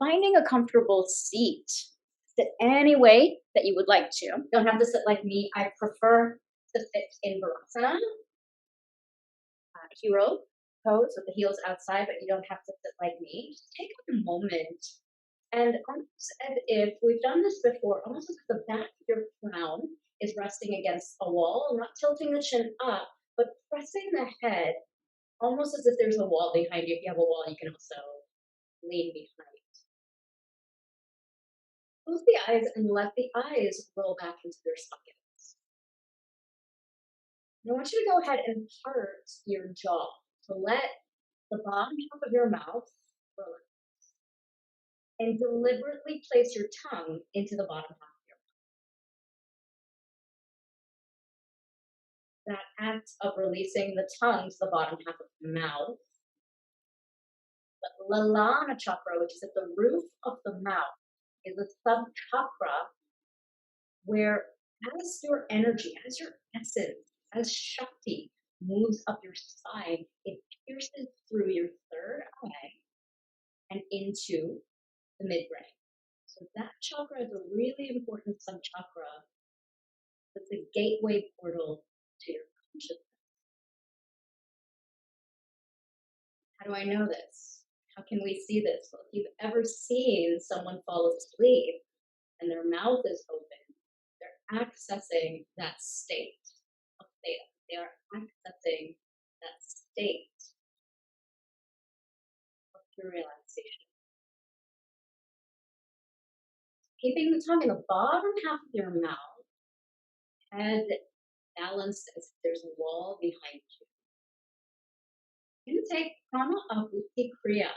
finding a comfortable seat. Sit any way that you would like to. You don't have to sit like me. I prefer to sit in 𝗔𝗿𝘁𝗀, hero pose with the heels outside, but you don't have to sit like me. Just take a moment and almost as if we've done this before, almost as if the back of your crown is resting against a wall, not tilting the chin up, but pressing the head almost as if there's a wall behind you. If you have a wall, you can also lean behind. Close the eyes and let the eyes roll back into their sockets. And I want you to go ahead and part your jaw to let the bottom half of your mouth relax. And deliberately place your tongue into the bottom half of your mouth. That act of releasing the tongue to the bottom half of the mouth. The Lalana chakra, which is at the roof of the mouth, is a sub-chakra where as your energy, as your essence, as Shakti moves up your spine, it pierces through your third eye and into the midbrain. So that chakra is a really important sub-chakra. It's a gateway portal to your consciousness. How do I know this? How can we see this? Well, if you've ever seen someone fall asleep and their mouth is open, they're accessing that state of theta. They are accessing that state of pure relaxation. Keeping the tongue in the bottom half of your mouth, head balanced as if there's a wall behind you. You're going to take Prana Abhuti Kriya.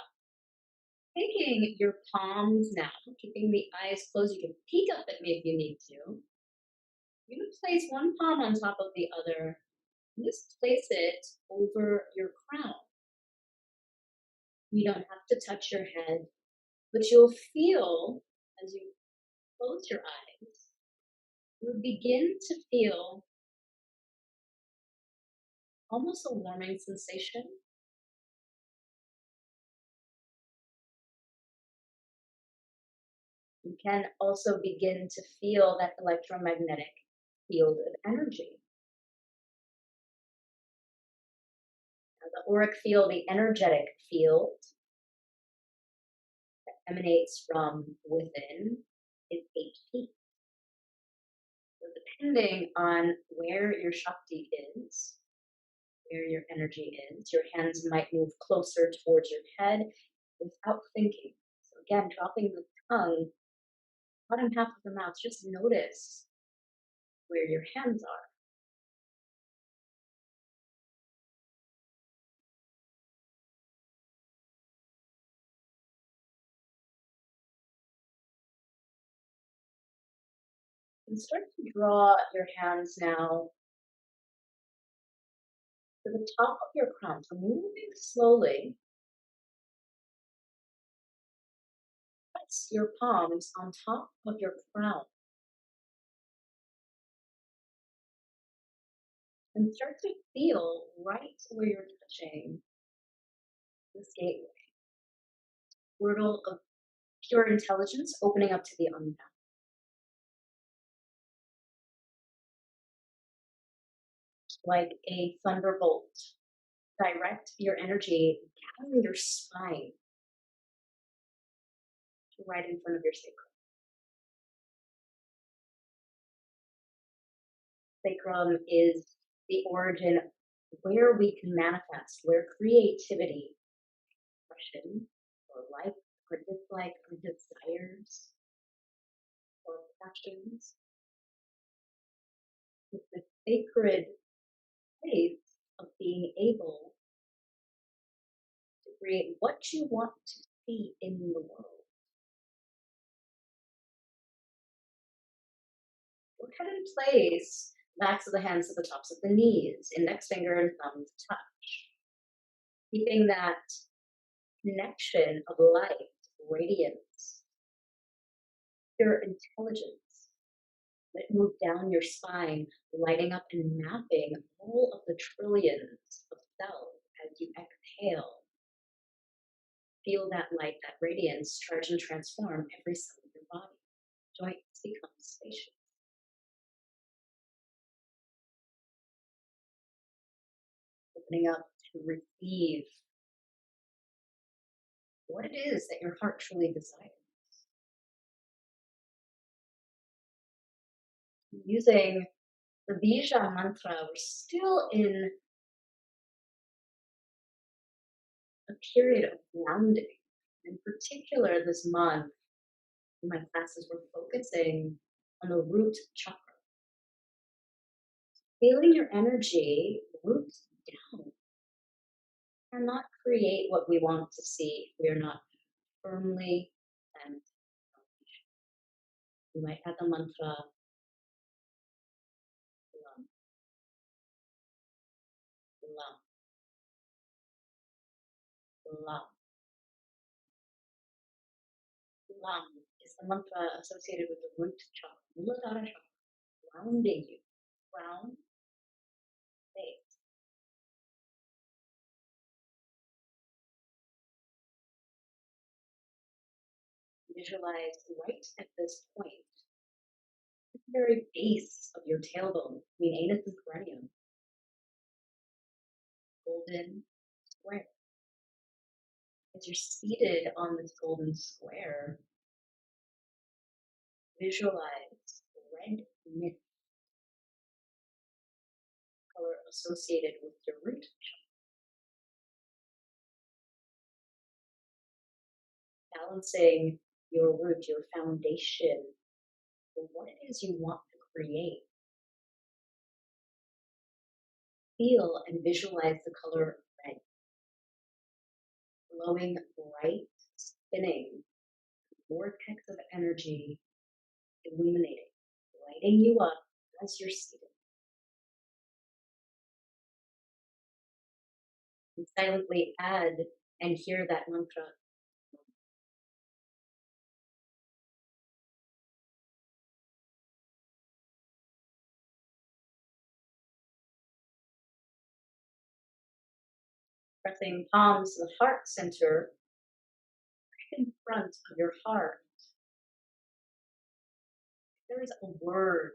Taking your palms now, keeping the eyes closed. You can peek up at me if you need to. You're going to place one palm on top of the other. And just place it over your crown. You don't have to touch your head, but you'll feel as you close your eyes, you'll begin to feel almost a warming sensation. You can also begin to feel that electromagnetic field of energy. Now, the auric field, the energetic field that emanates from within is 8 feet. So depending on where your Shakti is, where your energy is, your hands might move closer towards your head without thinking. So again, dropping the tongue, bottom half of the mouth, just notice where your hands are. And start to draw your hands now to the top of your crown. So moving slowly, press your palms on top of your crown. And start to feel right where you're touching this gateway. Portal of pure intelligence opening up to the unbound. Like a thunderbolt, direct your energy down your spine to right in front of your sacrum. Sacrum is the origin where we can manifest, where creativity, expression, or like or dislike, or desires, or passions. It's the sacred place of being able to create what you want to see in the world. Go ahead and place backs of the hands to the tops of the knees, index finger and thumb touch. Keeping that connection of light, radiance, pure intelligence. Let it move down your spine, lighting up and mapping all of the trillions of cells as you exhale. Feel that light, that radiance, charge and transform every cell of your body. Joints become spacious. Opening up to receive what it is that your heart truly desires. Using the Bija mantra, we're still in a period of grounding. In particular, this month, in my classes, we're focusing on the root chakra. Feeling your energy root down. We cannot create what we want to see if we are not firmly and you might add the mantra Lam, Lam, Lam. Lam is the mantra associated with the root chakra, Muladhara chakra, grounding you. Ground, base. Visualize right at this point, at the very base of your tailbone, between anus and perineum, golden square. As you're seated on this golden square, visualize red mist, color associated with your root chakra. Balancing your root, your foundation, for what it is you want to create. Feel and visualize the color red, glowing bright, spinning, vortex of energy, illuminating, lighting you up as you're seated. And silently add and hear that mantra. Pressing palms to the heart center, right in front of your heart. There is a word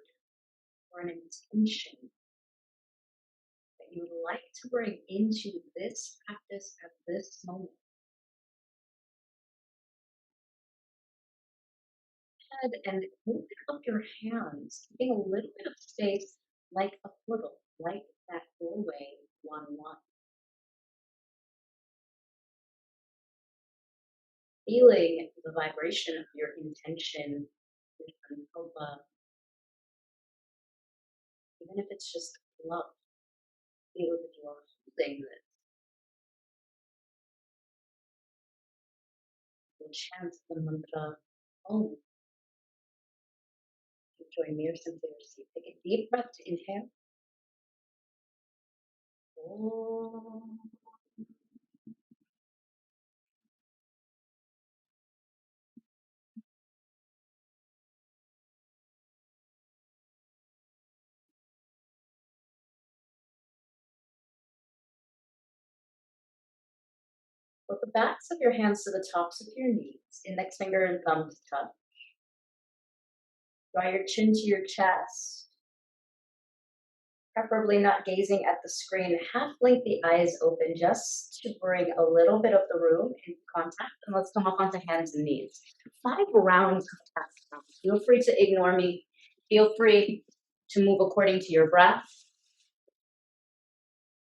or an intention that you would like to bring into this practice at this moment. And open up your hands, keeping a little bit of space like a portal, like that doorway 1-1. Feeling the vibration of your intention, your sankalpa, even if it's just love. Feel that you are holding this. You'll chant the mantra Om. Join me or simply receive. Take a deep breath to inhale. Om. Put the backs of your hands to the tops of your knees, index finger and thumb to touch. Draw your chin to your chest, preferably not gazing at the screen. Half blink the eyes open just to bring a little bit of the room into contact. And let's come up onto hands and knees. 5 rounds of tadasana. Feel free to ignore me. Feel free to move according to your breath.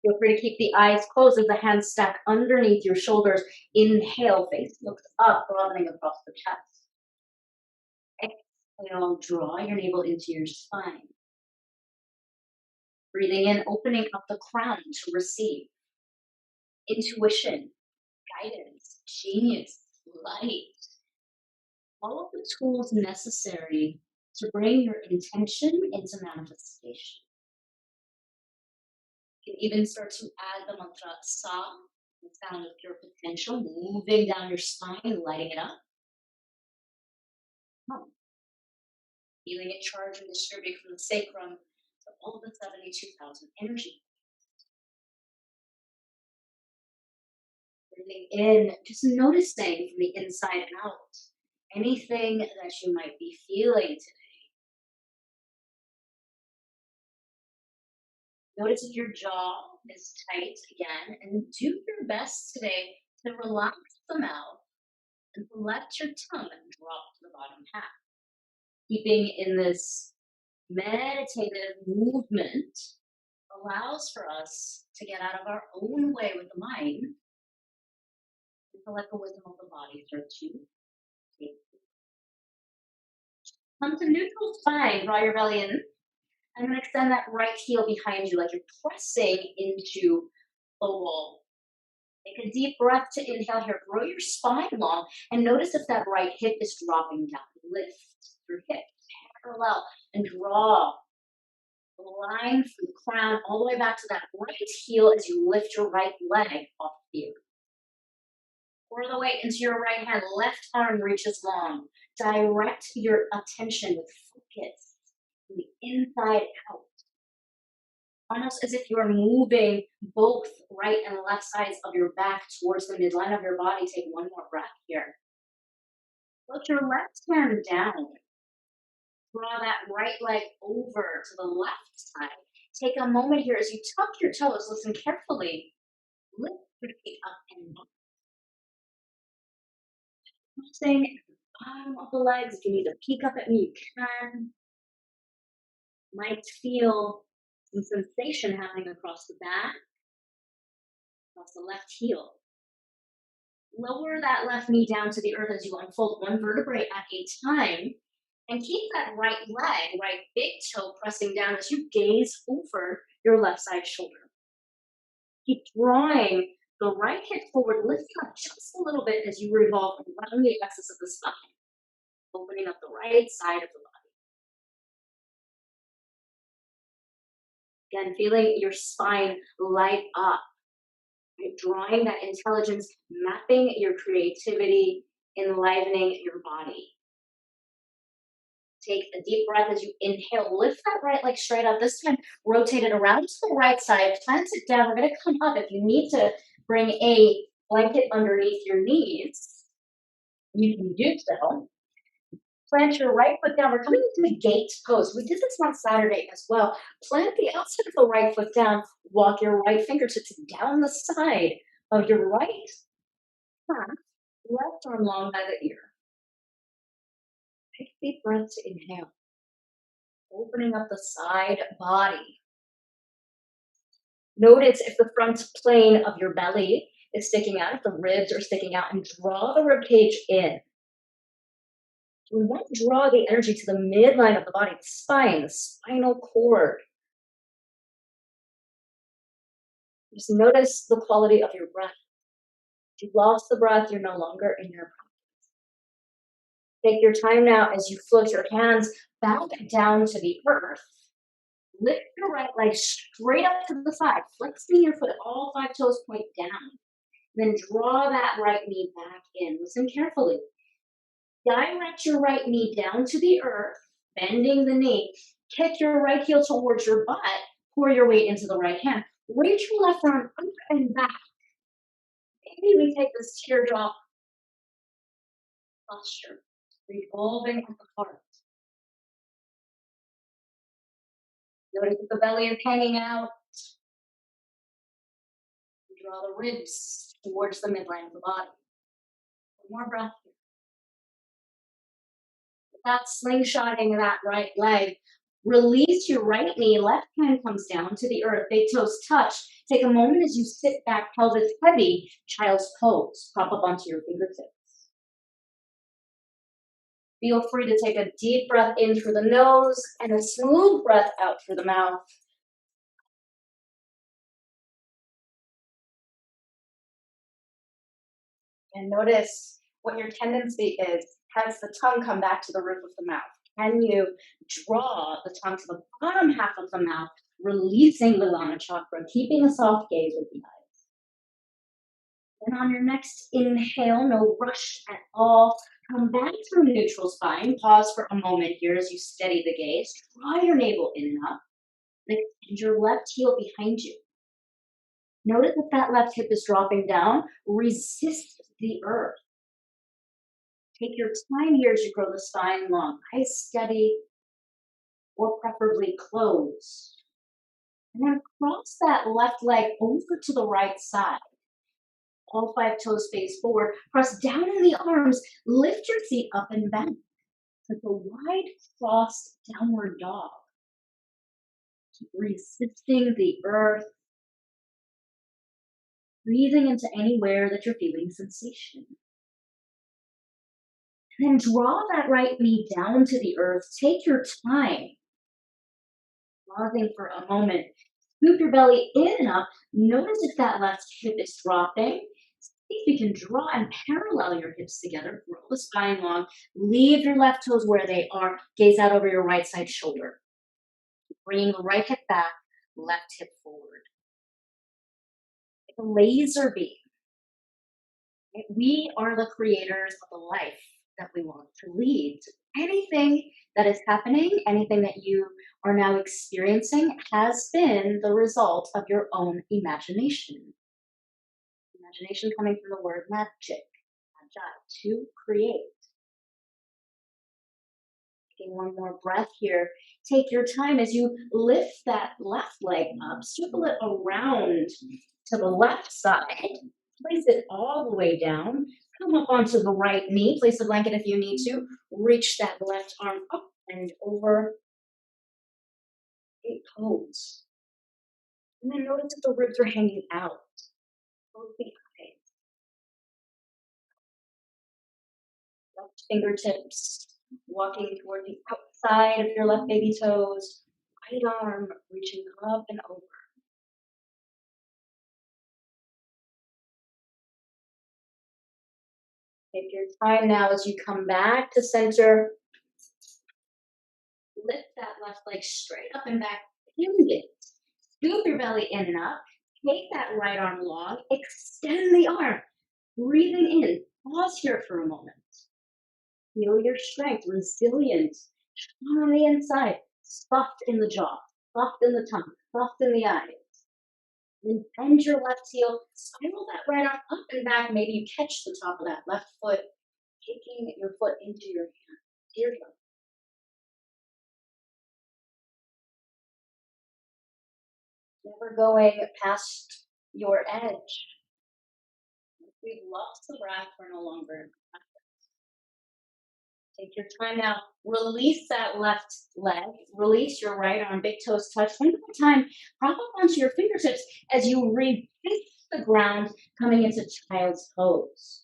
Feel free to keep the eyes closed as the hands stack underneath your shoulders. Inhale, face looks up, broadening across the chest. Exhale, draw your navel into your spine. Breathing in, opening up the crown to receive. Intuition, guidance, genius, light. All of the tools necessary to bring your intention into manifestation. You can even start to add the mantra Sa, the sound of pure potential, moving down your spine, lighting it up. Feeling it charge and distribute from the sacrum to all the 72,000 energy. Breathing in, just noticing from the inside out anything that you might be feeling today. Notice if your jaw is tight again, and do your best today to relax the mouth and to let your tongue drop to the bottom half. Keeping in this meditative movement allows for us to get out of our own way with the mind and to let the wisdom of the body start to take. Come to neutral spine, draw your belly in. I'm going to extend that right heel behind you like you're pressing into a wall. Take a deep breath to inhale here. Grow your spine long and notice if that right hip is dropping down. Lift your hip parallel and draw a line from the crown all the way back to that right heel as you lift your right leg off the earth. Pour the weight into your right hand. Left arm reaches long. Direct your attention with focus from the inside out. Almost as if you are moving both right and left sides of your back towards the midline of your body. Take one more breath here. Put your left hand down. Draw that right leg over to the left side. Take a moment here as you tuck your toes. Listen carefully. Lift your feet up and down. Noticing at the bottom of the legs. If you need to peek up at me, you can. Might feel some sensation happening across the back, across the left heel. Lower that left knee down to the earth as you unfold one vertebrae at a time. And keep that right leg, right big toe pressing down as you gaze over your left side shoulder. Keep drawing the right hip forward, lift up just a little bit as you revolve around the axis of the spine, opening up the right side of the body. Again, feeling your spine light up, right? Drawing that intelligence, mapping your creativity, enlivening your body. Take a deep breath as you inhale. Lift that right leg straight up. This time, rotate it around to the right side. Plant it down. We're going to come up. If you need to bring a blanket underneath your knees, you can do so. Plant your right foot down. We're coming into a gate pose. We did this on Saturday as well. Plant the outside of the right foot down. Walk your right fingertips down the side of your right calf. Left arm long by the ear. Take a deep breath to inhale. Opening up the side body. Notice if the front plane of your belly is sticking out, if the ribs are sticking out, and draw the rib cage in. We want to draw the energy to the midline of the body, the spine, the spinal cord. Just notice the quality of your breath. If you've lost the breath, you're no longer in your practice. Take your time now as you float your hands back down to the earth. Lift your right leg straight up to the side, flexing your foot, all 5 toes point down. Then draw that right knee back in. Listen carefully. Direct your right knee down to the earth, bending the knee. Kick your right heel towards your butt. Pour your weight into the right hand. Reach your left arm up and back. Maybe we take this teardrop posture, revolving at the heart. Notice if the belly is hanging out. Draw the ribs towards the midline of the body. One more breath here. Without slingshotting that right leg, release your right knee, left hand comes down to the earth, big toes touch. Take a moment as you sit back, pelvis heavy, child's pose. Prop up onto your fingertips. Feel free to take a deep breath in through the nose and a smooth breath out through the mouth. And notice what your tendency is. Has the tongue come back to the roof of the mouth? Can you draw the tongue to the bottom half of the mouth, releasing the Lana chakra, keeping a soft gaze with the eyes? Then on your next inhale, no rush at all. Come back to neutral spine. Pause for a moment here as you steady the gaze. Draw your navel in and up. And extend your left heel behind you. Notice if that left hip is dropping down. Resist the earth. Take your time here as you grow the spine long. Eyes steady or preferably closed. And then cross that left leg over to the right side. All 5 toes face forward. Press down in the arms. Lift your feet up and back. Like a wide crossed downward dog. Keep resisting the earth. Breathing into anywhere that you're feeling sensation. And then draw that right knee down to the earth. Take your time. Pausing for a moment. Scoop your belly in and up. Notice if that left hip is dropping. See if you can draw and parallel your hips together. Grow the spine long. Leave your left toes where they are. Gaze out over your right side shoulder. Bringing the right hip back, left hip forward. Like a laser beam. We are the creators of the life that we want to lead. Anything that is happening, anything that you are now experiencing has been the result of your own imagination. Imagination coming from the word magic, to create. Taking one more breath here. Take your time as you lift that left leg up, circle it around to the left side. Place it all the way down. Come up onto the right knee. Place a blanket if you need to. Reach that left arm up and over. Great pose. And then notice if the ribs are hanging out. Close the eyes. Left fingertips walking toward the outside of your left baby toes. Right arm reaching up and over. Take your time now as you come back to center. Lift that left leg straight up and back. Pivot. Scoop your belly in and up. Take that right arm long. Extend the arm. Breathing in. Pause here for a moment. Feel your strength, resilient, strong on the inside, soft in the jaw, soft in the tongue, soft in the eyes. Then bend your left heel, spiral that right arm up and back. Maybe you catch the top of that left foot, taking your foot into your hand. Teardrop. Never going past your edge. If we've lost the breath, we're no longer in practice. Take your time now. Release that left leg. Release your right arm. Big toes touch. One more time. Prop up onto your fingertips as you reach the ground, coming into child's pose.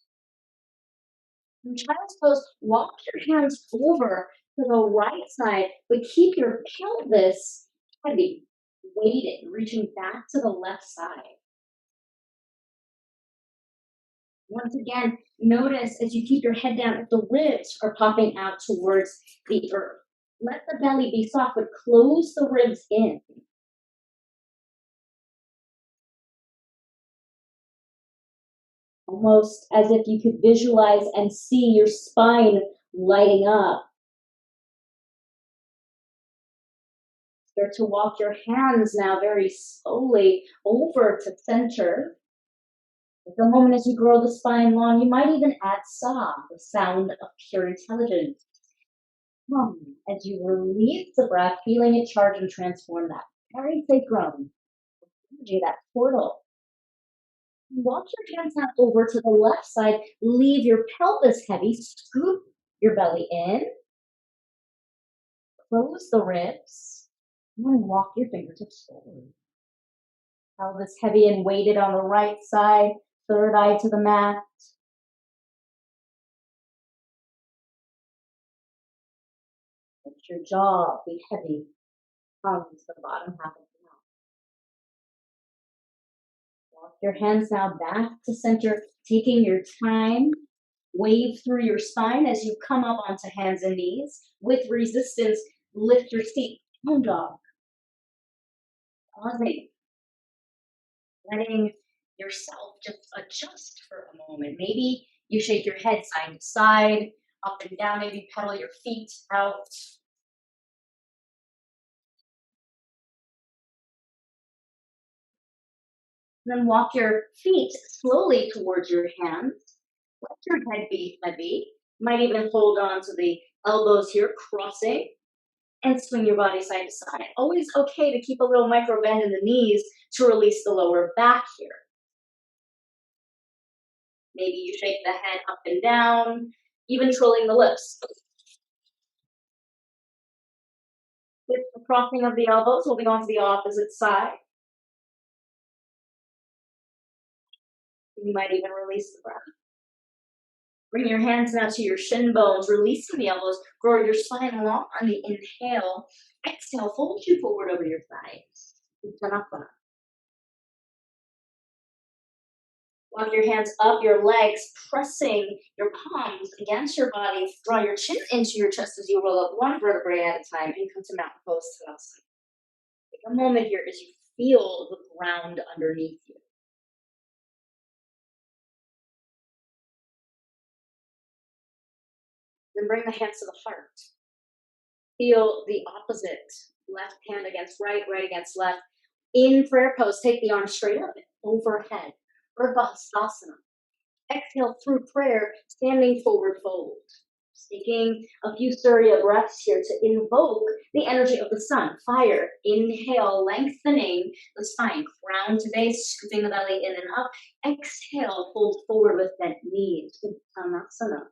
In child's pose, walk your hands over to the right side, but keep your pelvis heavy, weighted, reaching back to the left side. Once again, notice as you keep your head down if the ribs are popping out towards the earth. Let the belly be soft, but close the ribs in. Almost as if you could visualize and see your spine lighting up. Start to walk your hands now very slowly over to center. At the moment as you grow the spine long, you might even add sa, the sound of pure intelligence. As you release the breath, feeling it charge and transform that very sacrum, energy, that portal. Walk your hands now over to the left side. Leave your pelvis heavy. Scoop your belly in. Close the ribs. And then walk your fingertips forward. Pelvis heavy and weighted on the right side. Third eye to the mat. Let your jaw be heavy. Tongue to the bottom half of the mouth. Walk your hands now back to center, taking your time. Wave through your spine as you come up onto hands and knees. With resistance, lift your feet. Down dog. Pausing. Letting yourself just adjust for a moment. Maybe you shake your head side to side, up and down. Maybe pedal your feet out. Then walk your feet slowly towards your hands. Let your head be heavy. Might even hold on to the elbows here, crossing, and swing your body side to side. Always okay to keep a little micro bend in the knees to release the lower back here. Maybe you shake the head up and down, even twirling the lips. With the crossing of the elbows, holding on to the opposite side. You might even release the breath. Bring your hands now to your shin bones, releasing the elbows, grow your spine long on the inhale. Exhale, fold you forward over your thighs. Uttanasana. Walk your hands up your legs, pressing your palms against your body. Draw your chin into your chest as you roll up one vertebrae at a time and come to mountain pose tadasana. Take a moment here as you feel the ground underneath you. Then bring the hands to the heart. Feel the opposite. Left hand against right, right against left. In prayer pose, take the arms straight up and overhead. Urdhva. Exhale through prayer, standing forward fold. Taking a few Surya breaths here to invoke the energy of the sun. Fire. Inhale, lengthening the spine. Crown to base, scooping the belly in and up. Exhale, fold forward with bent knees. Uttanasana.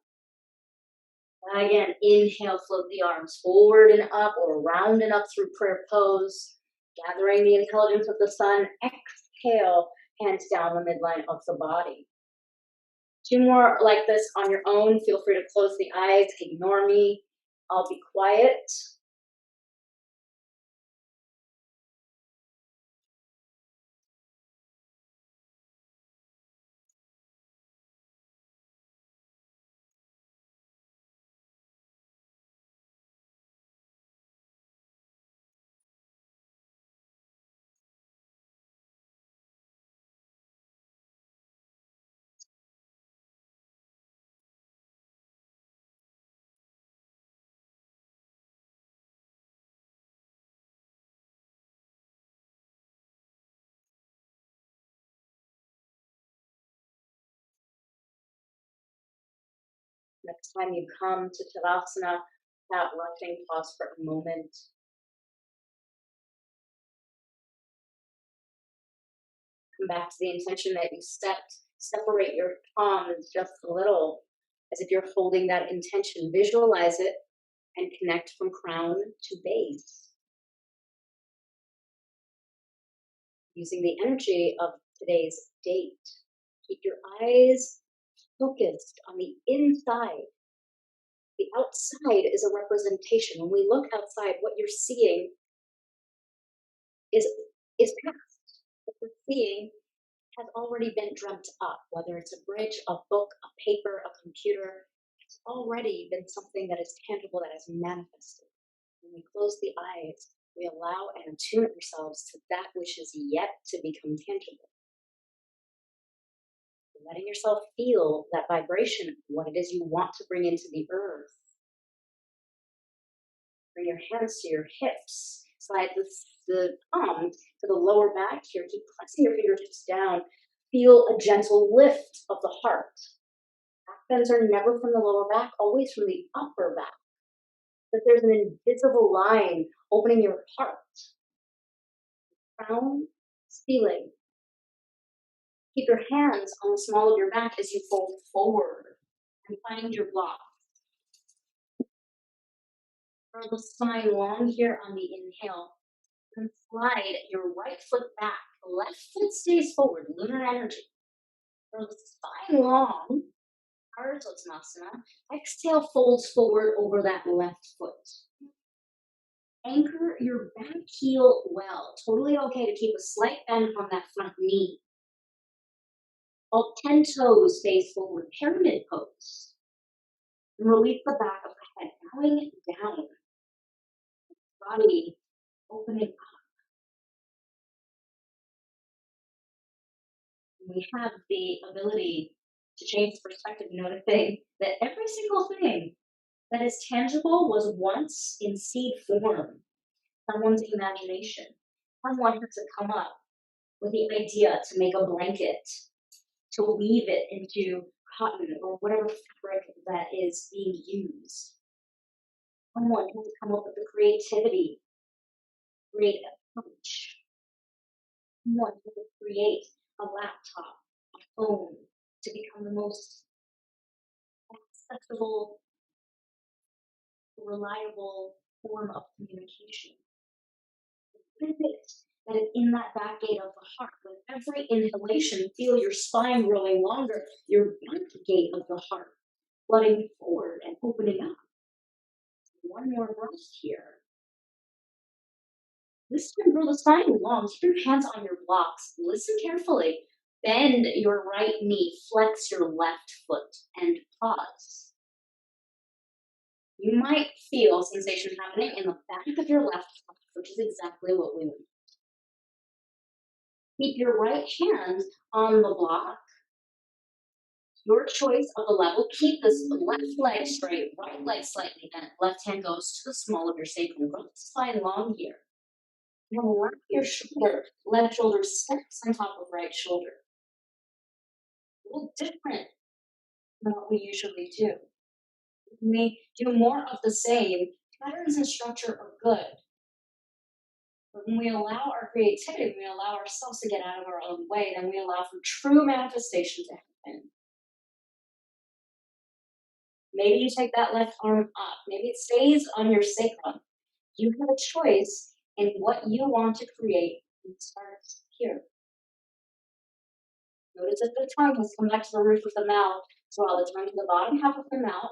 Again, inhale, float the arms forward and up or round and up through prayer pose. Gathering the intelligence of the sun. Exhale, hands down the midline of the body. Two more like this on your own. Feel free to close the eyes, ignore me. I'll be quiet. Next time you come to tadasana, that resting, pause for a moment. Come back to the intention that you set. Separate your palms just a little, as if you're holding that intention. Visualize it and connect from crown to base. Using the energy of today's date, keep your eyes focused on the inside. The outside is a representation. When we look outside, what you're seeing is past. What we're seeing has already been dreamt up, whether it's a bridge, a book, a paper, a computer. It's already been something that is tangible, that is manifested. When we close the eyes, we allow and attune ourselves to that which is yet to become tangible. Letting yourself feel that vibration, what it is you want to bring into the earth. Bring your hands to your hips. Slide the palms to the lower back here. Keep pressing your fingertips down. Feel a gentle lift of the heart. Back bends are never from the lower back, always from the upper back. But there's an invisible line opening your heart. Crown, ceiling. Keep your hands on the small of your back as you fold forward and find your block. Curl the spine long here on the inhale. And slide your right foot back. Left foot stays forward. Lunar energy. Curl the spine long. 𝗔𝗿𝘁𝘀𝘁'𝘀. Exhale, folds forward over that left foot. Anchor your back heel well. Totally okay to keep a slight bend on that front knee. All 10 toes face forward. Pyramid pose. And release the back of the head, bowing down. Body opening up. We have the ability to change perspective, noticing that every single thing that is tangible was once in seed form, someone's imagination. Someone had to come up with the idea to make a blanket, to weave it into cotton or whatever fabric that is being used. Someone who has come up with the creativity, create a coach. Someone who would create a laptop, a phone, to become the most accessible, reliable form of communication. What is it that is in that back gate of the heart? With every inhalation, feel your spine growing longer, your back gate of the heart flooding forward and opening up. One more breath here. This time, grow the spine long. Keep your hands on your blocks. Listen carefully. Bend your right knee, flex your left foot, and pause. You might feel sensation happening in the back of your left foot, which is exactly what we want. Keep your right hand on the block. Your choice of the level. Keep this left leg straight, right leg slightly bent. Left hand goes to the small of your sacrum. Grow the spine long here. Now wrap your shoulder. Left shoulder steps on top of right shoulder. A little different than what we usually do. We may do more of the same. Patterns and structure are good. But when we allow our creativity, when we allow ourselves to get out of our own way, then we allow for true manifestation to happen. Maybe you take that left arm up. Maybe it stays on your sacrum. You have a choice in what you want to create, and it starts here. Notice that the tongue has come back to the roof of the mouth. Draw the tongue to the bottom half of the mouth.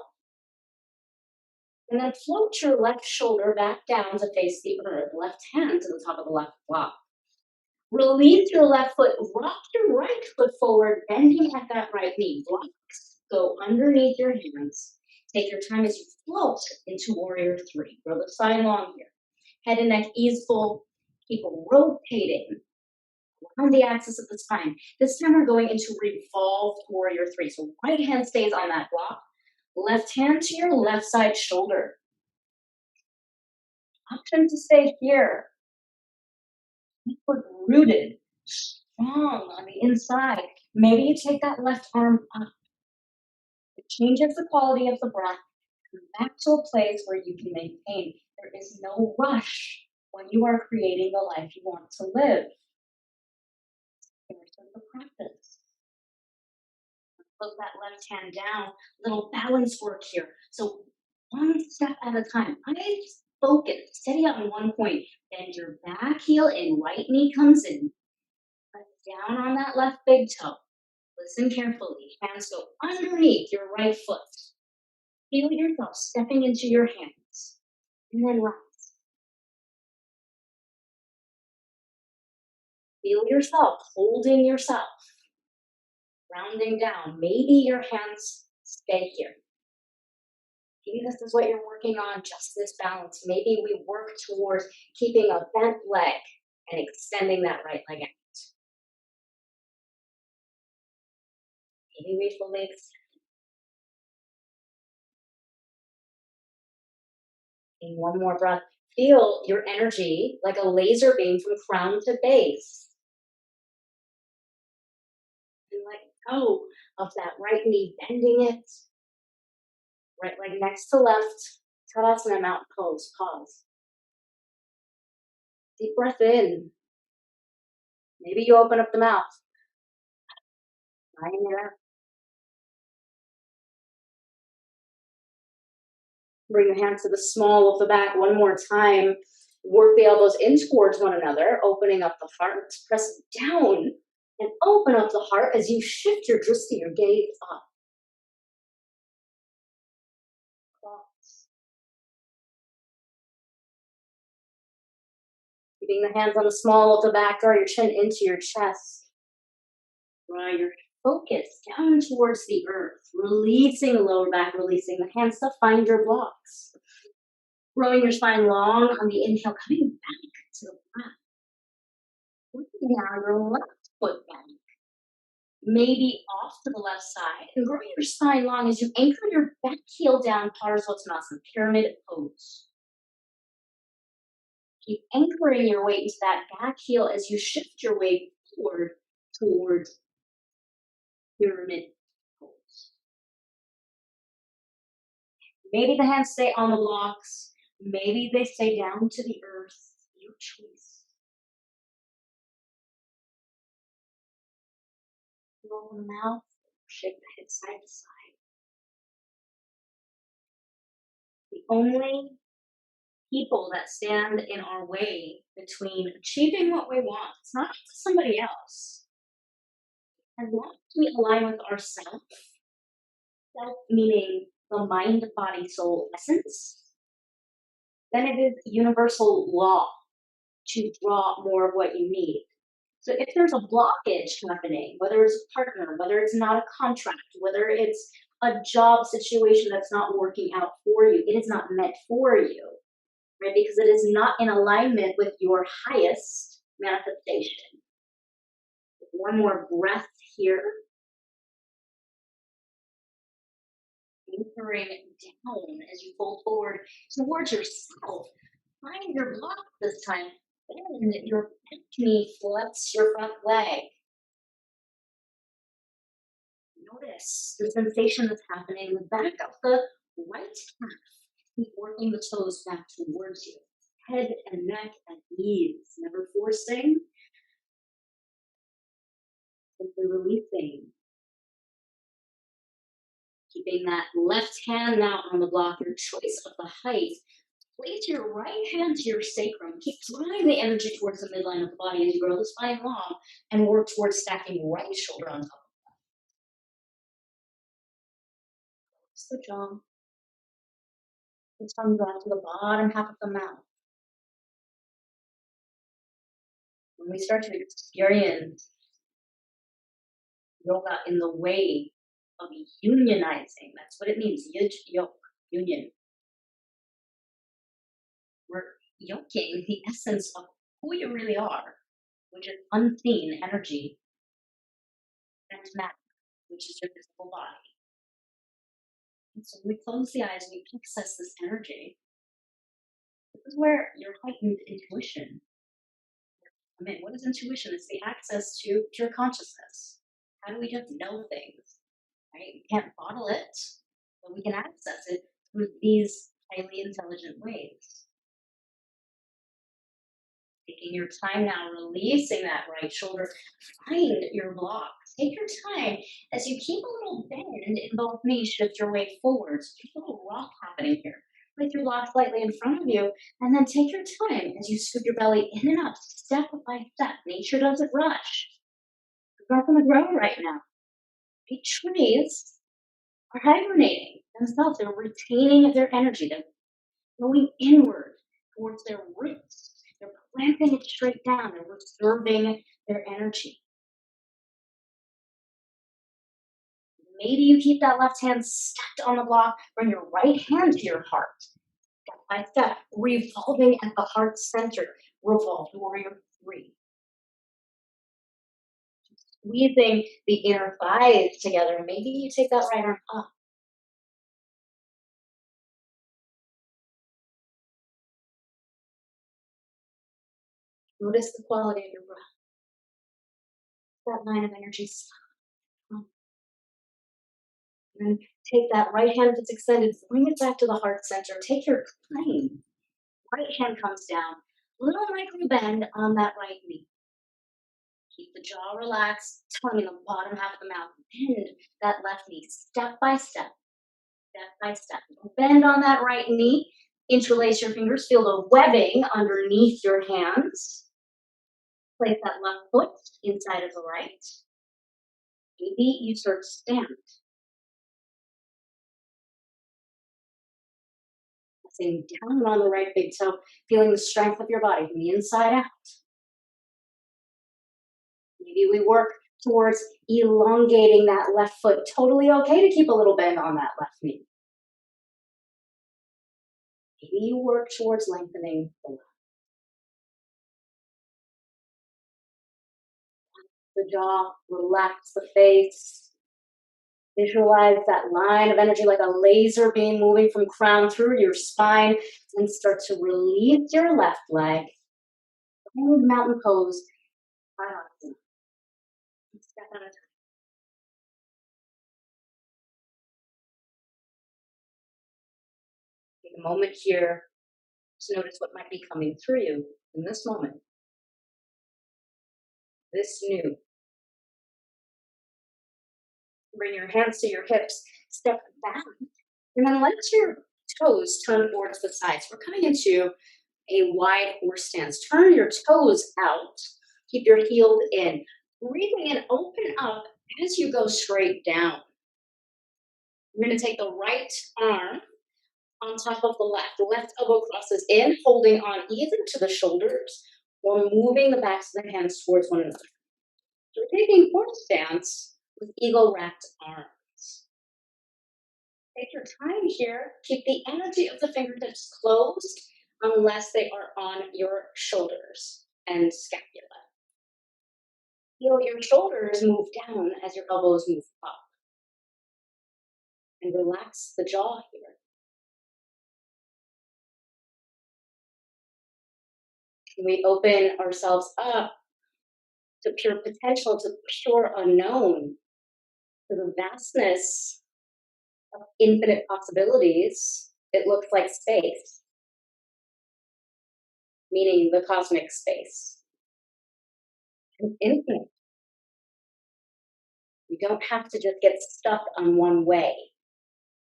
And then float your left shoulder back down to face the earth. Left hand to the top of the left block. Release your left foot. Rock your right foot forward, bending at that right knee. Blocks go underneath your hands. Take your time as you float into warrior three. Grow the spine long here. Head and neck easeful. Keep rotating around the axis of the spine. This time we're going into revolved warrior three. So right hand stays on that block. Left hand to your left side shoulder. Option to stay here. Keep it rooted, strong on the inside. Maybe you take that left arm up. It changes the quality of the breath. Come back to a place where you can maintain. There is no rush when you are creating the life you want to live. Here's the practice. Put that left hand down. Little balance work here. So one step at a time. Eyes focus. Steady on one point. Bend your back heel in. Right knee comes in. Press down on that left big toe. Listen carefully. Hands go underneath your right foot. Feel yourself stepping into your hands. And then rise. Feel yourself holding yourself. Rounding down. Maybe your hands stay here. Maybe this is what you're working on, just this balance. Maybe we work towards keeping a bent leg and extending that right leg out. Maybe we fully extend. And one more breath. Feel your energy like a laser beam from crown to base. And let go of that right knee, bending it. Right leg next to left. Tadasana, mountain pose. Pause. Deep breath in. Maybe you open up the mouth. Lying it out. Bring the hands to the small of the back one more time. Work the elbows in towards one another, opening up the heart. Press down and open up the heart as you shift your drishti, your gaze up. Cross. Keeping the hands on the small of the back, draw your chin into your chest. Draw your focus down towards the earth, releasing the lower back, releasing the hands to find your blocks. Growing your spine long on the inhale, coming back to the breath. Now your left foot back. Maybe off to the left side. And growing your spine long as you anchor your back heel down, 𝗔𝗿𝘁𝗀, pyramid pose. Keep anchoring your weight into that back heel as you shift your weight forward towards pyramid pose. Maybe the hands stay on the blocks. Maybe they stay down to the earth. Your choice. Roll the mouth, shake the head side to side. The only people that stand in our way between achieving what we want, it's not somebody else. As long as we align with ourselves, self meaning the mind, body, soul essence, then it is universal law to draw more of what you need. So if there's a blockage happening, whether it's a partner, whether it's not a contract, whether it's a job situation that's not working out for you, it is not meant for you, right? Because it is not in alignment with your highest manifestation. One more breath here. Anchoring down as you fold forward towards yourself. Find your block this time. Bend your back knee, flex your front leg. Notice the sensation that's happening in the back of the right calf. Keep working the toes back towards you. Head and neck at ease. Never forcing. Simply releasing. Keeping that left hand now on the block, your choice of the height. Place your right hand to your sacrum. Keep drawing the energy towards the midline of the body as you grow the spine long and work towards stacking right shoulder on top of that. Close the jaw. The tongue down to the bottom half of the mouth. When we start to experience yoga in the way of unionizing, that's what it means, yud, yoke, union. We're yoking the essence of who you really are, which is unseen energy, and matter, which is your physical body. And so when we close the eyes, we access this energy. This is where your heightened intuition. I mean, what is intuition? It's the access to pure consciousness. How do we just know things? Right? We can't bottle it, but we can access it through these highly intelligent ways. Taking your time now, releasing that right shoulder. Find your block. Take your time as you keep a little bend in both knees. Shift your way forward. So there's a little rock happening here. Place your block slightly in front of you, and then take your time as you scoop your belly in and up, step by step. Nature doesn't rush. It's not going to grow right now. Big trees are hibernating themselves. They're retaining their energy. They're going inward towards their roots. They're planting it straight down. They're reserving their energy. Maybe you keep that left hand stacked on the block. Bring your right hand to your heart. Step by step, revolving at the heart center. Revolved, warrior 3. Squeezing the inner thighs together. Maybe you take that right arm up. Notice the quality of your breath. That line of energy. And take that right hand if it's extended, bring it back to the heart center. Take your time. Right hand comes down. Little micro bend on that right knee. Keep the jaw relaxed, tongue in the bottom half of the mouth. Bend that left knee step by step. Step by step. Bend on that right knee. Interlace your fingers. Feel the webbing underneath your hands. Place that left foot inside of the right. Maybe you start to stand. Pressing down on the right big toe, feeling the strength of your body from the inside out. Maybe we work towards elongating that left foot. Totally okay to keep a little bend on that left knee. Maybe you work towards lengthening the left. The jaw, relax the face. Visualize that line of energy like a laser beam moving from crown through your spine, and start to release your left leg. Mountain pose. breath at a time. Take a moment here to notice what might be coming through you in this moment. This new. Bring your hands to your hips, step back, and then let your toes turn towards the sides. We're coming into a wide horse stance. Turn your toes out. Keep your heels in. Breathing in, open up as you go straight down. I'm going to take the right arm on top of the left. The left elbow crosses in, holding on either to the shoulders or moving the backs of the hands towards one another. So we're taking horse stance with eagle wrapped arms. Take your time here. Keep the energy of the fingertips closed unless they are on your shoulders and scapula. Feel your shoulders move down as your elbows move up. And relax the jaw here. We open ourselves up to pure potential, to pure unknown, to the vastness of infinite possibilities. It looks like space, meaning the cosmic space. And infinite. You don't have to just get stuck on one way,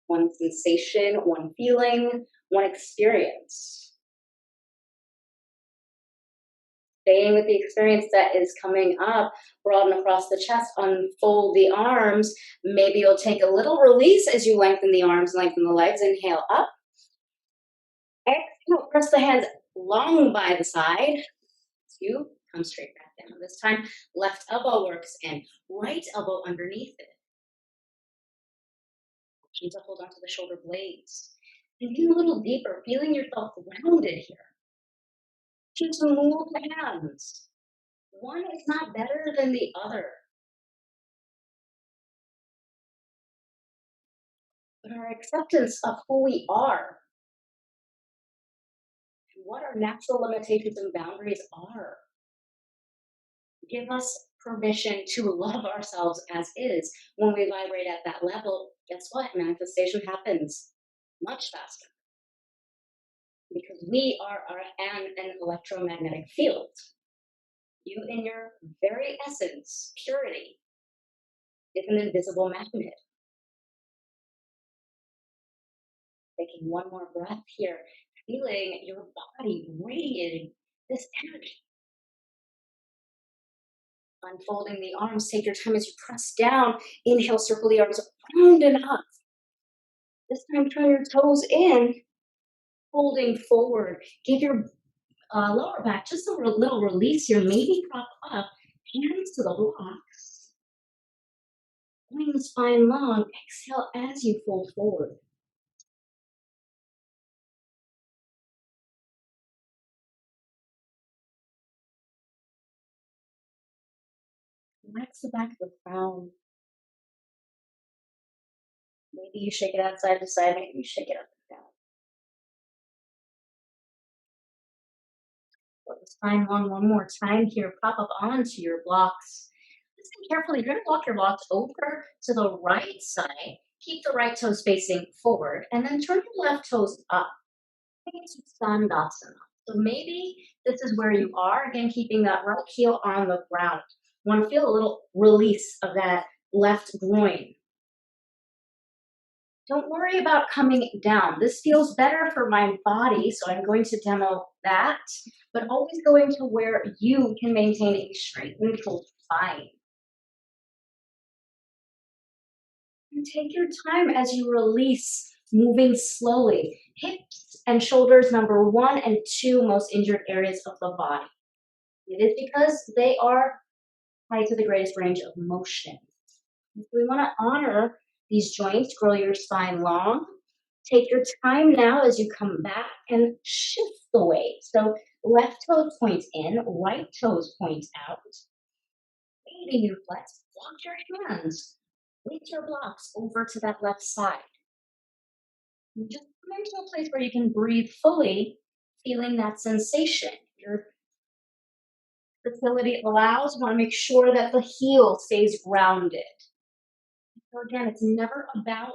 one sensation, one feeling, one experience. Staying with the experience that is coming up, broaden across the chest, unfold the arms. Maybe you'll take a little release as you lengthen the arms, lengthen the legs. Inhale up. Exhale, press the hands long by the side. You come straight back down. This time, left elbow works in, right elbow underneath it. Option to hold onto the shoulder blades. Digging a little deeper, feeling yourself grounded here. Choose to move the hands. One is not better than the other. But our acceptance of who we are and what our natural limitations and boundaries are give us permission to love ourselves as is. When we vibrate at that level, guess what? Manifestation happens much faster. Because we are an electromagnetic field. You, in your very essence, purity, is an invisible magnet. Taking one more breath here, feeling your body radiating this energy. Unfolding the arms, take your time as you press down. Inhale, circle the arms around and up. This time, turn your toes in, folding forward. Give your lower back just a little release here. Maybe prop up, hands to the blocks. Bring the spine long. Exhale as you fold forward. Relax the back of the crown. Maybe you shake it out side to side. Maybe you shake it up and down. Put the spine long one more time here. Prop up onto your blocks. Listen carefully. You're going to walk your blocks over to the right side. Keep the right toes facing forward. And then turn your left toes up. Into skandasana. So maybe this is where you are. Again, keeping that right heel on the ground. Want to feel a little release of that left groin. Don't worry about coming down. This feels better for my body, so I'm going to demo that, but always going to where you can maintain a straight, neutral spine. And take your time as you release, moving slowly. Hips and shoulders, number 1 and 2 most injured areas of the body. It is because they are tied to the greatest range of motion. If we want to honor these joints, grow your spine long. Take your time now as you come back and shift the weight. So left toes point in, right toes point out. Maybe you flex, walk your hands with your blocks over to that left side. And just come into a place where you can breathe fully, feeling that sensation. You're facility allows, want to make sure that the heel stays grounded. So again, it's never about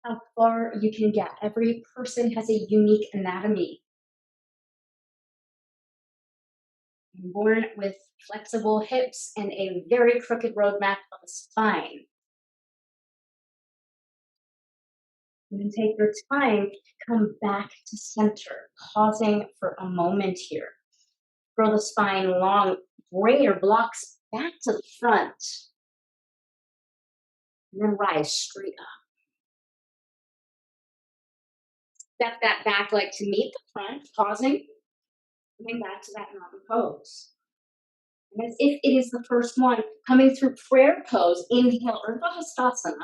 how far you can get. Every person has a unique anatomy. I'm born with flexible hips and a very crooked roadmap of the spine. And then take your time, come back to center, pausing for a moment here. Grow the spine long, bring your blocks back to the front, and then rise straight up. Step that back leg to meet the front, pausing, coming back to that mountain pose. And as if it is the first one, coming through prayer pose, inhale, 𝗔𝗿𝘁𝘀𝘁'𝘀.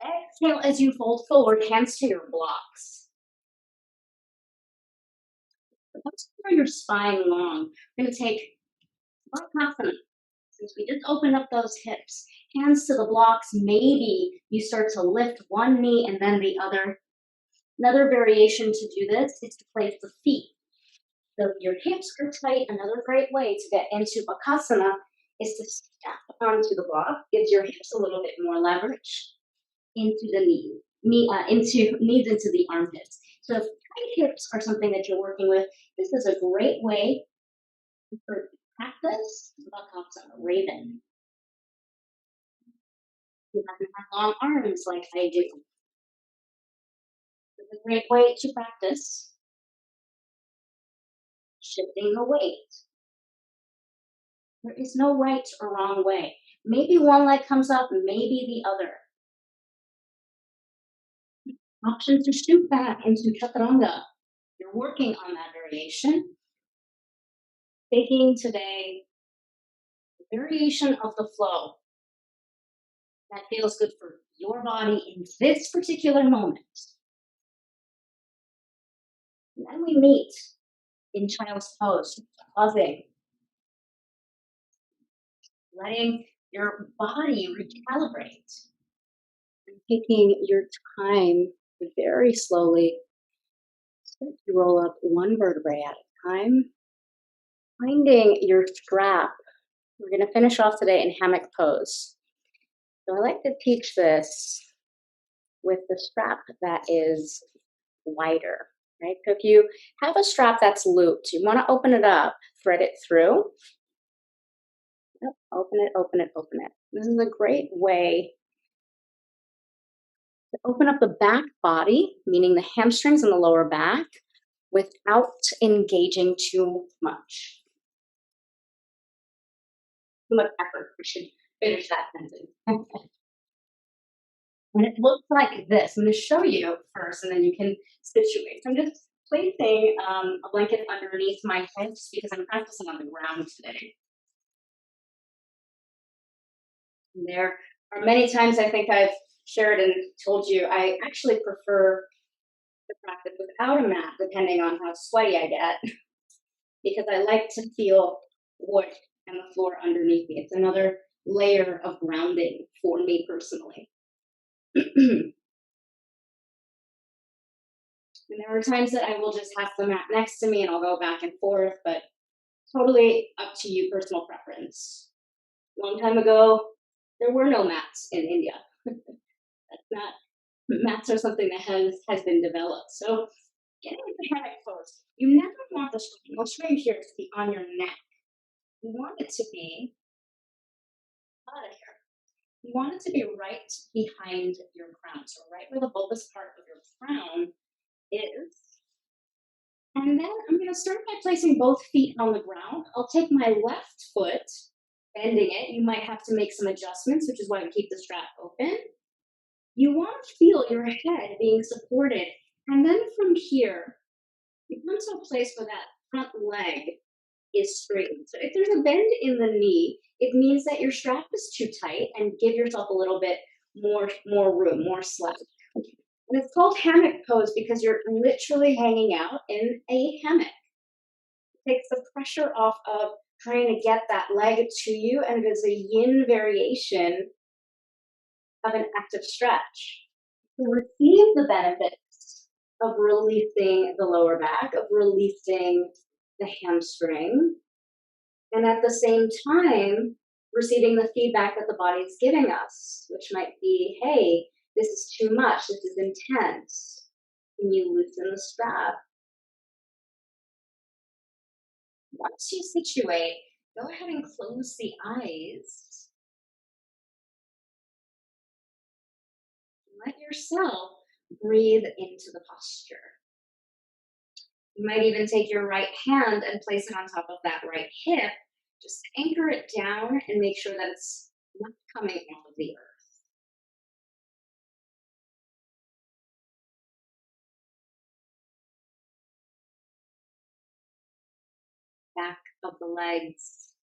Exhale as you fold forward, hands to your blocks. Let's grow your spine long. We're going to take awakens. Since we just opened up those hips, hands to the blocks, maybe you start to lift one knee and then the other. Another variation to do this is to place the feet. So if your hips are tight, another great way to get into awakens is to step onto the block, gives your hips a little bit more leverage into the knees into the armpits. So if tight hips are something that you're working with, this is a great way for practice awakens, raven. You have to have long arms like I do. It's a great way to practice shifting the weight. There is no right or wrong way. Maybe one leg comes up, maybe the other. Option to shoot back into chaturanga. You're working on that variation. Taking today the variation of the flow that feels good for your body in this particular moment. And then we meet in child's pose, pausing, letting your body recalibrate, and taking your time very slowly. Start to roll up one vertebrae at a time, finding your strap. We're going to finish off today in hammock pose. So I like to teach this with the strap that is wider, right? So if you have a strap that's looped, you want to open it up, thread it through. Yep, open it, open it, open it. This is a great way to open up the back body, meaning the hamstrings and the lower back, without engaging too much. Too much effort. We should finish that sentence. And it looks like this. I'm going to show you first, and then you can situate. So I'm just placing a blanket underneath my hips because I'm practicing on the ground today. And there are many times I think I've shared and told you I actually prefer to practice without a mat, depending on how sweaty I get, because I like to feel wood and the floor underneath me. It's another layer of grounding for me personally. And there are times that I will just have the mat next to me and I'll go back and forth, but totally up to you, personal preference. A long time ago, there were no mats in India. That's not, mats are something that has been developed. So getting into hammock pose, you never want the spine, I'll show you here, to be on your neck. You want it to be out of here. You want it to be right behind your crown, so right where the bulbous part of your crown is. And then I'm going to start by placing both feet on the ground. I'll take my left foot, bending it. You might have to make some adjustments, which is why I keep the strap open. You want to feel your head being supported. And then from here, you come to a place where that front leg is straightened. So if there's a bend in the knee, it means that your strap is too tight, and give yourself a little bit more room, more slack. And it's called hammock pose because you're literally hanging out in a hammock. It takes the pressure off of trying to get that leg to you, and it is a yin variation of an active stretch. To receive the benefits of releasing the lower back, of releasing the hamstring, And at the same time, receiving the feedback that the body is giving us, which might be, hey, this is too much, this is intense. Can you loosen the strap? Once you situate, go ahead and close the eyes. Let yourself breathe into the posture. You might even take your right hand and place it on top of that right hip, just to anchor it down and make sure that it's not coming off of the earth. Back of the legs,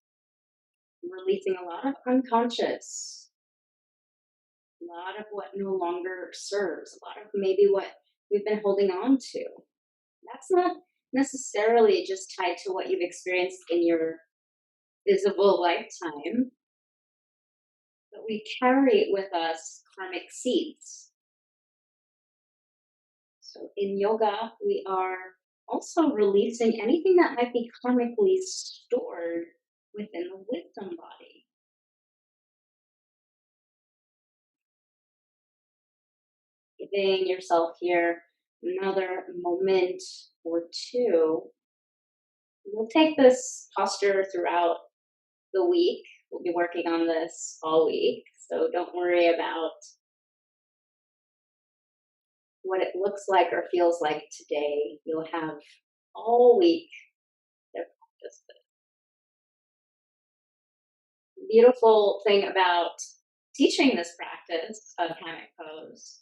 releasing a lot of unconscious, a lot of what no longer serves, a lot of maybe what we've been holding on to. That's not necessarily just tied to what you've experienced in your visible lifetime, but we carry with us karmic seeds. So in yoga, we are also releasing anything that might be karmically stored within the wisdom body. Giving yourself here another moment or two. We'll take this posture throughout the week. We'll be working on this all week, so don't worry about what it looks like or feels like today. You'll have all week to practice this. The beautiful thing about teaching this practice of hammock pose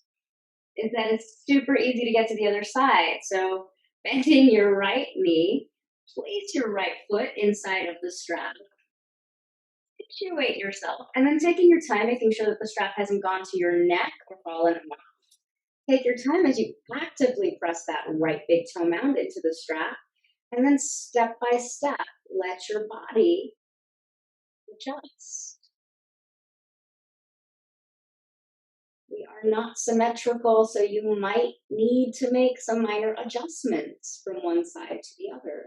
is that it's super easy to get to the other side. So bending your right knee, place your right foot inside of the strap, situate yourself, and then taking your time, making sure that the strap hasn't gone to your neck or fallen off. Take your time as you actively press that right big toe mound into the strap, and then step by step, let your body adjust. We are not symmetrical, so you might need to make some minor adjustments from one side to the other.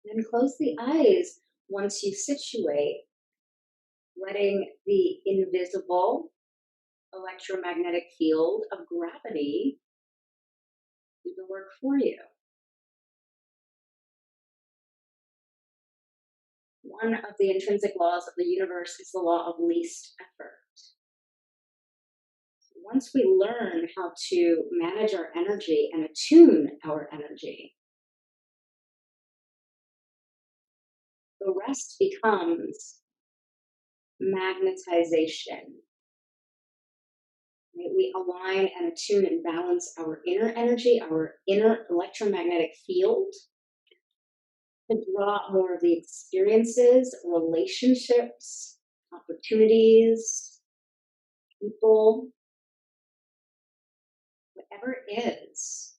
Then close the eyes once you situate, letting the invisible electromagnetic field of gravity do the work for you. One of the intrinsic laws of the universe is the law of least effort. Once we learn how to manage our energy and attune our energy, the rest becomes magnetization. We align and attune and balance our inner energy, our inner electromagnetic field, to draw more of the experiences, relationships, opportunities, people, whatever it is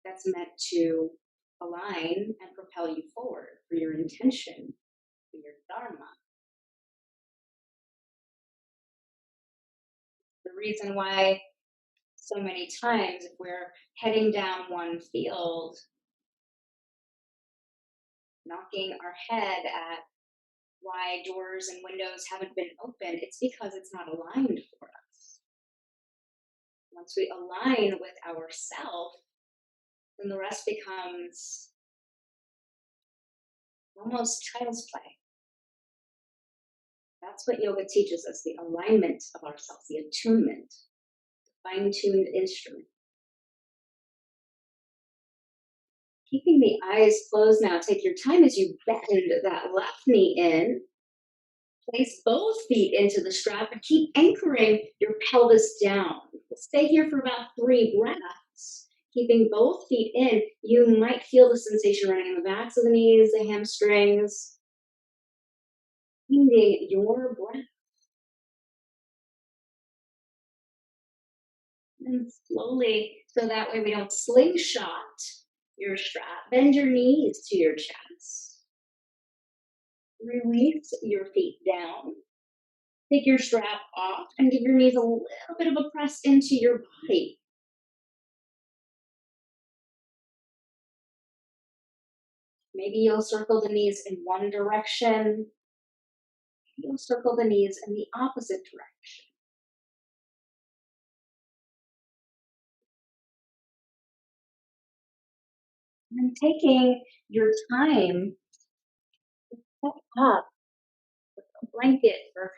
that's meant to align and propel you forward for your intention, for your dharma. The reason why so many times if we're heading down one field, knocking our head at why doors and windows haven't been opened, it's because it's not aligned for us. Once we align with ourself, then the rest becomes almost child's play. That's what yoga teaches us, the alignment of ourselves, the attunement, the fine-tuned instrument. Keeping the eyes closed now, take your time as you bend that left knee in. Place both feet into the strap and keep anchoring your pelvis down. Stay here for about 3 breaths. Keeping both feet in, you might feel the sensation running in the backs of the knees, the hamstrings. Finding your breath. And slowly, so that way we don't slingshot your strap, bend your knees to your chest. Release your feet down. Take your strap off and give your knees a little bit of a press into your body. Maybe you'll circle the knees in one direction. Maybe you'll circle the knees in the opposite direction. And taking your time to set up a blanket or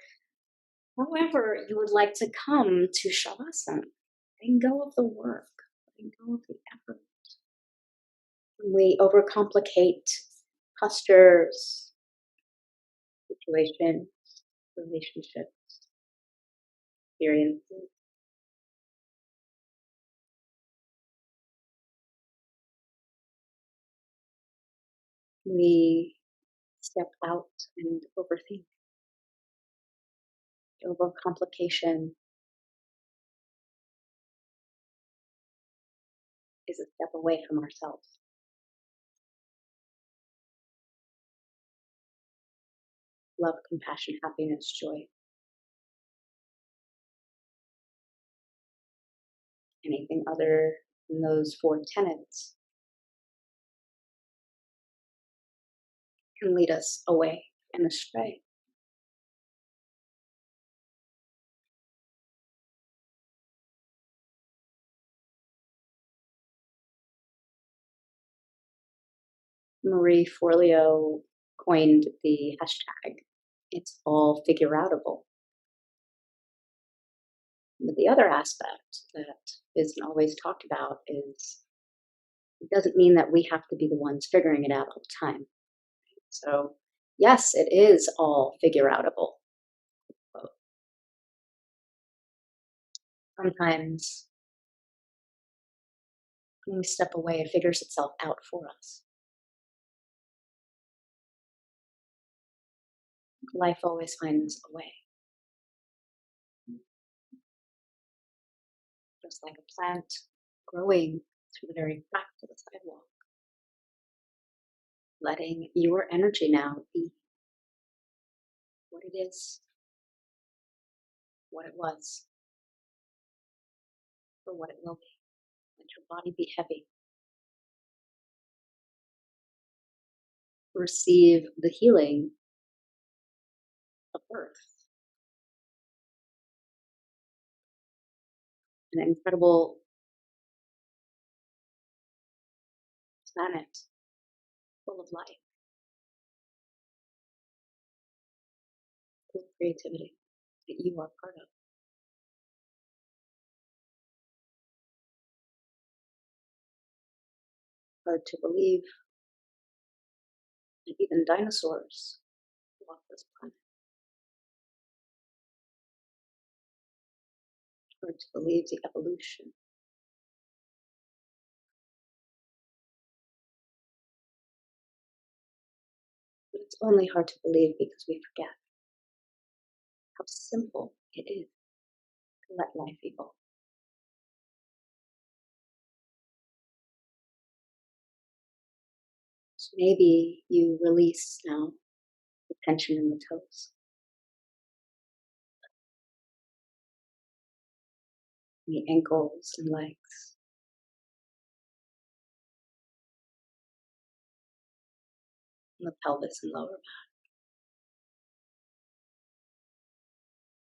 however you would like to come to Shavasana. Letting go of the work, letting go of the effort. We overcomplicate postures, situations, relationships, experiences. We step out and overthink. Overcomplication is a step away from ourselves. Love, compassion, happiness, joy. Anything other than those four tenets can lead us away and astray. Marie Forleo coined the hashtag, "It's all figure outable." But the other aspect that isn't always talked about is it doesn't mean that we have to be the ones figuring it out all the time. So, yes, it is all figure outable. Sometimes when we step away, it figures itself out for us. Life always finds a way. Just like a plant growing through the very cracks of the sidewalk. Letting your energy now be what it is, what it was, or what it will be. Let your body be heavy. Receive the healing of birth. An incredible planet full of life, full of creativity that you are part of. Hard to believe that even dinosaurs walk this planet. Hard to believe the evolution. But it's only hard to believe because we forget how simple it is to let life evolve. So maybe you release now the tension in the toes, the ankles and legs, and the pelvis and lower back.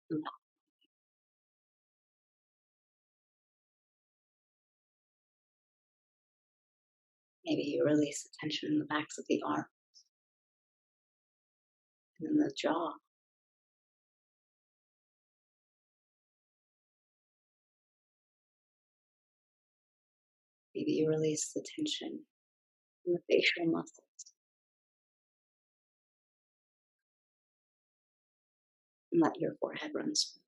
And maybe you release the tension in the backs of the arms and then the jaw. Maybe you release the tension in the facial muscles. And let your forehead run smooth.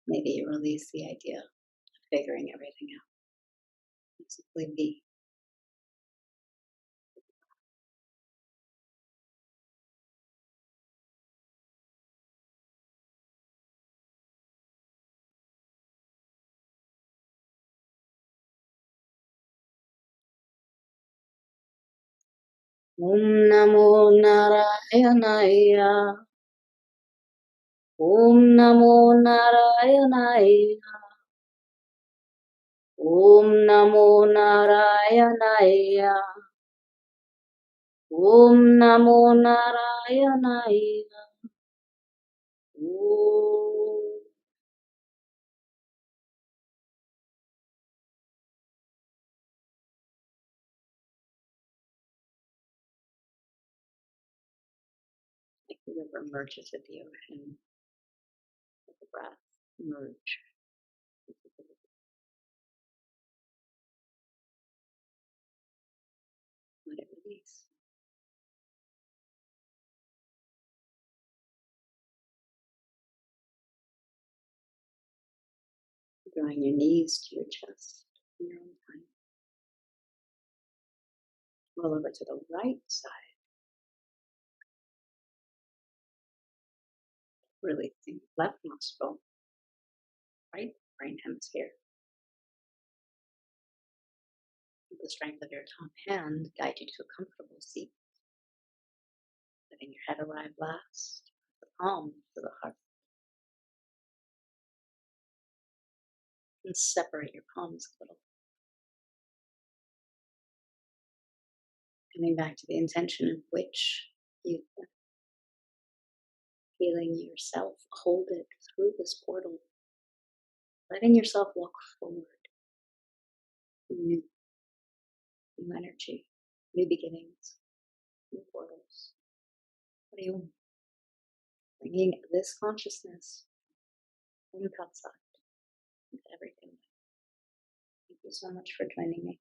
Maybe you release the idea of figuring everything out. And simply be. Om Namo Narayanaya. Om Namo Narayanaya. Om Namo Narayanaya. Om Namo Narayanaya. Om. Like the river merges with the ocean. Let the breath merge. Let it release. Drawing your knees to your chest in your own time. Roll over to the right side. Releasing left nostril, right brain hemisphere. With the strength of your top hand, guide you to a comfortable seat. Letting your head arrive last, the palm to the heart. And separate your palms a little. Coming back to the intention in which you feeling yourself hold it through this portal. Letting yourself walk forward. New energy, new beginnings, new portals. What do you bringing this consciousness from outside into everything? Thank you so much for joining me.